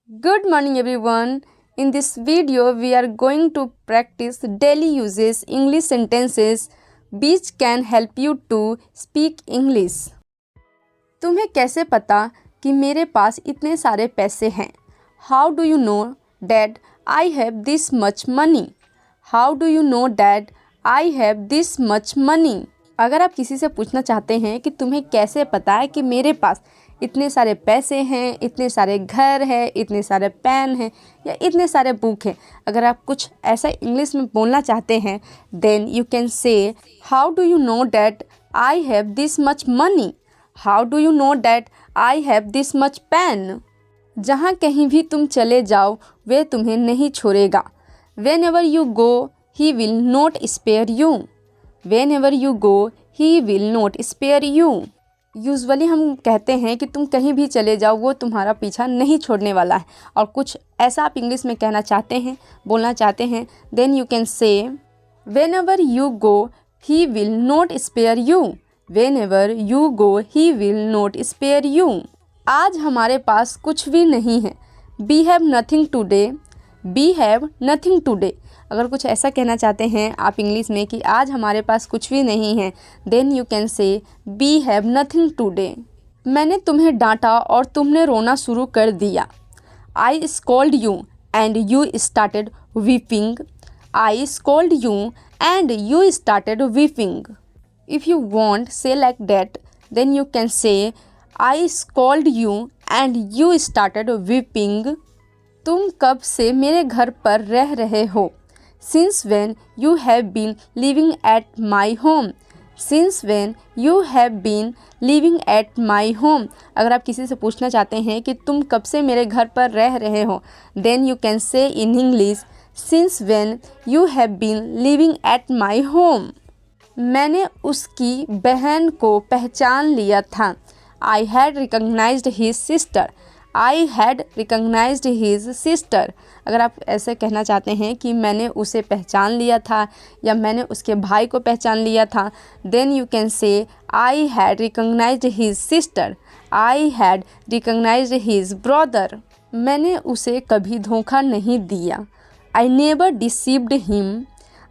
Good morning everyone. In this video we are going to practice daily uses English sentences which can help you to speak English. तुम्हें कैसे पता कि मेरे पास इतने सारे पैसे हैं? How do you know that I have this much money? How do you know that I have this much money? अगर आप किसी से पूछना चाहते हैं कि तुम्हें कैसे पता है कि मेरे पास इतने सारे पैसे हैं, इतने सारे घर हैं, इतने सारे पेन हैं या इतने सारे बुक हैं, अगर आप कुछ ऐसा इंग्लिश में बोलना चाहते हैं then you can say how do you know that I have this much money? How do you know that I have this much pain? जहाँ कहीं भी तुम चले जाओ वे तुम्हें नहीं छोड़ेगा. Whenever you go he will not spare you. Whenever you go he will not spare you. Usually हम कहते हैं कि तुम कहीं भी चले जाओ वो तुम्हारा पीछा नहीं छोड़ने वाला है. और कुछ ऐसा आप इंग्लिश में कहना चाहते हैं, बोलना चाहते हैं, then you can say whenever you go he will not spare you. Whenever you go he will not spare you. आज हमारे पास कुछ भी नहीं है. We have nothing today. We have nothing today. अगर कुछ ऐसा कहना चाहते हैं आप इंग्लिश में कि आज हमारे पास कुछ भी नहीं है then you can say we have nothing today. मैंने तुम्हें डांटा और तुमने रोना शुरू कर दिया. I scold you and you started weeping. I scold you and you started weeping. If you want say like that then you can say I scold you and you started weeping. तुम कब से मेरे घर पर रह रहे हो? Since when you have been living at my home? Since when you have been living at my home? अगर आप किसी से पूछना चाहते हैं कि तुम कब से मेरे घर पर रह रहे हो then you can say in English since when you have been living at my home. मैंने उसकी बहन को पहचान लिया था. I had recognized his sister. I had recognized his sister. अगर आप ऐसे कहना चाहते हैं कि मैंने उसे पहचान लिया था या मैंने उसके भाई को पहचान लिया था then you can say I had recognized his sister. I had recognized his brother. मैंने उसे कभी धोखा नहीं दिया. I never deceived him.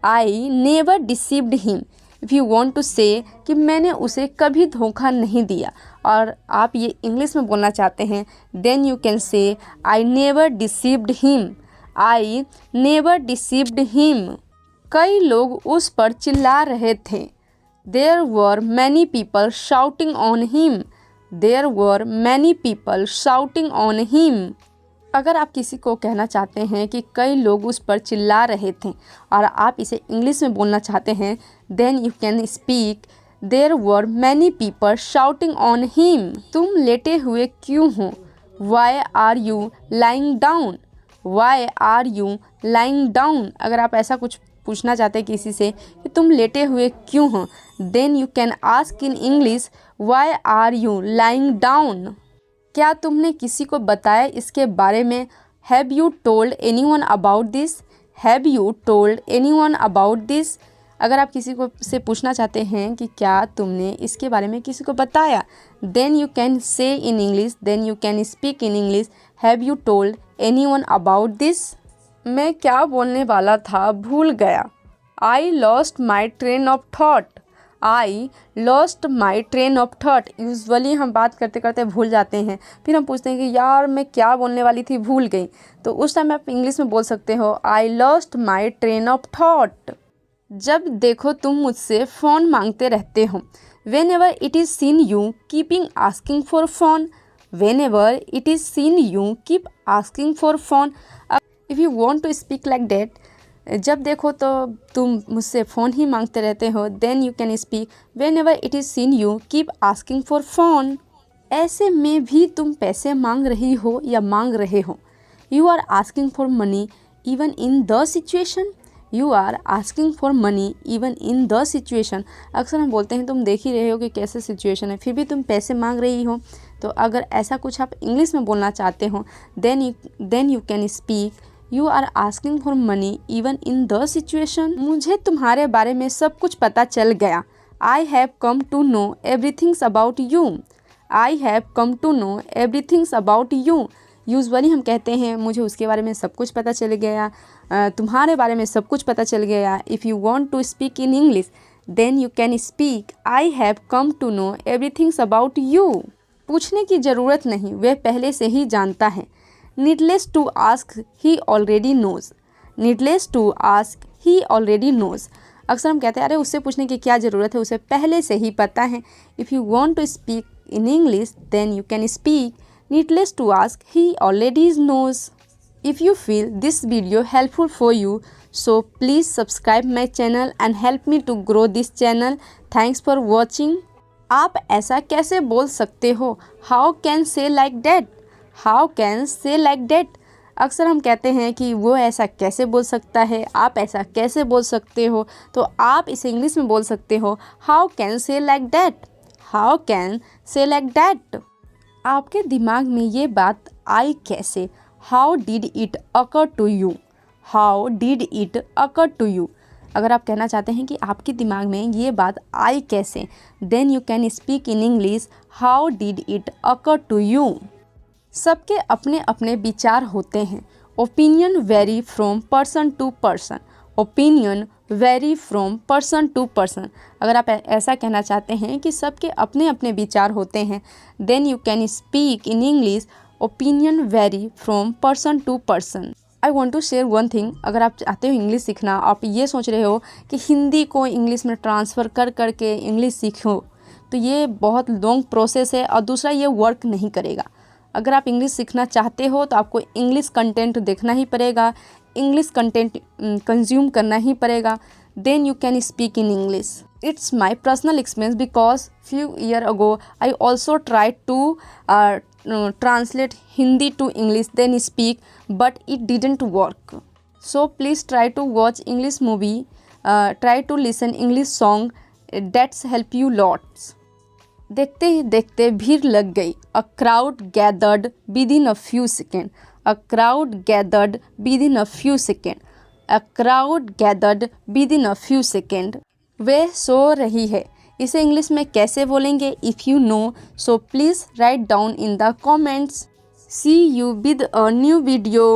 I never deceived him. If you want to say कि मैंने उसे कभी धोखा नहीं दिया और आप ये इंग्लिश में बोलना चाहते हैं then you can say I never deceived him. I never deceived him. कई लोग उस पर चिल्ला रहे थे. There were many people shouting on him. There were many people shouting on him. अगर आप किसी को कहना चाहते हैं कि कई लोग उस पर चिल्ला रहे थे और आप इसे इंग्लिश में बोलना चाहते हैं then you can speak there were many people shouting on him. तुम लेटे हुए क्यों हो? Why are you lying down. Why are you lying down. अगर आप ऐसा कुछ पूछना चाहते हैं किसी से कि तुम लेटे हुए क्यों हो then you can ask in English why are you lying down. क्या तुमने किसी को बताया इसके बारे में? Have you told anyone about this. Have you told anyone about this. अगर आप किसी को से पूछना चाहते हैं कि क्या तुमने इसके बारे में किसी को बताया then you can say in English then you can speak in English have you told anyone about this. मैं क्या बोलने वाला था भूल गया. I lost my train of thought. I lost my train of thought. Usually हम बात करते करते भूल जाते हैं फिर हम पूछते हैं कि यार मैं क्या बोलने वाली थी भूल गई. तो उस टाइम आप इंग्लिश में बोल सकते हो I lost my train of thought. जब देखो तुम मुझसे फ़ोन मांगते रहते हो. Whenever it is seen you keeping asking for phone. Whenever it is seen you keep asking for phone. If you want to speak like that जब देखो तो तुम मुझसे फ़ोन ही मांगते रहते हो then you can speak whenever it is seen you keep asking for phone. ऐसे में भी तुम पैसे मांग रही हो या मांग रहे हो. You are asking for money even in the situation. You are asking for money even in the situation. अक्सर हम बोलते हैं तुम देख ही रहे हो कि कैसे सिचुएशन है फिर भी तुम पैसे मांग रही हो. तो अगर ऐसा कुछ आप इंग्लिश में बोलना चाहते हो then you can speak you are asking for money even in the situation. मुझे तुम्हारे बारे में सब कुछ पता चल गया. I have come to know everythings about you. I have come to know everythings about you. Usually हम कहते हैं मुझे उसके बारे में सब कुछ पता चल गया, तुम्हारे बारे में सब कुछ पता चल गया। If you want to speak in English then you can speak I have come to know everythings about you. पूछने की ज़रूरत नहीं, वह पहले से ही जानता है। Needless to ask he already knows. Needless to ask he already knows. अक्सर हम कहते हैं अरे उससे पूछने की क्या ज़रूरत है, उसे पहले से ही पता है। If you want to speak in English then you can speak needless to ask he already knows. If you feel this video helpful for you, so please subscribe my channel and help me to grow this channel. Thanks for watching. आप ऐसा कैसे बोल सकते हो? How can say like that? How can say like that? अक्सर हम कहते हैं कि वो ऐसा कैसे बोल सकता है, आप ऐसा कैसे बोल सकते हो, तो आप इसे इंग्लिश में बोल सकते हो How can say like that? How can say like that? आपके दिमाग में ये बात आई कैसे? How did it occur to you? How did it occur to you? अगर आप कहना चाहते हैं कि आपके दिमाग में ये बात आई कैसे, then you can speak in English How did it occur to you? सबके अपने अपने विचार होते हैं। Opinion vary from person to person. Opinion vary from person to person. अगर आप ऐसा कहना चाहते हैं कि सबके अपने अपने विचार होते हैं then you can speak in English opinion vary from person to person. I want to share one thing. अगर आप चाहते हो इंग्लिश सीखना, आप ये सोच रहे हो कि हिंदी को इंग्लिश में ट्रांसफ़र कर करके इंग्लिश सीखो, तो ये बहुत लॉन्ग प्रोसेस है और दूसरा ये वर्क नहीं करेगा। अगर आप इंग्लिश सीखना चाहते हो तो आपको इंग्लिश कंटेंट देखना ही पड़ेगा, इंग्लिश कंटेंट कंज्यूम करना ही पड़ेगा, then you can speak in English. It's my personal experience because few years ago I also tried to translate Hindi to English then speak, but it didn't work. So please try to watch English movie, try to listen English song, that's help you lots. देखते ही देखते भीड़ लग गई। A crowd gathered within a few seconds. A crowd gathered within a few seconds. A crowd gathered within a few seconds. वे सो रही है, इसे English में कैसे बोलेंगे? If you know so please write down in the comments. See you with a new video.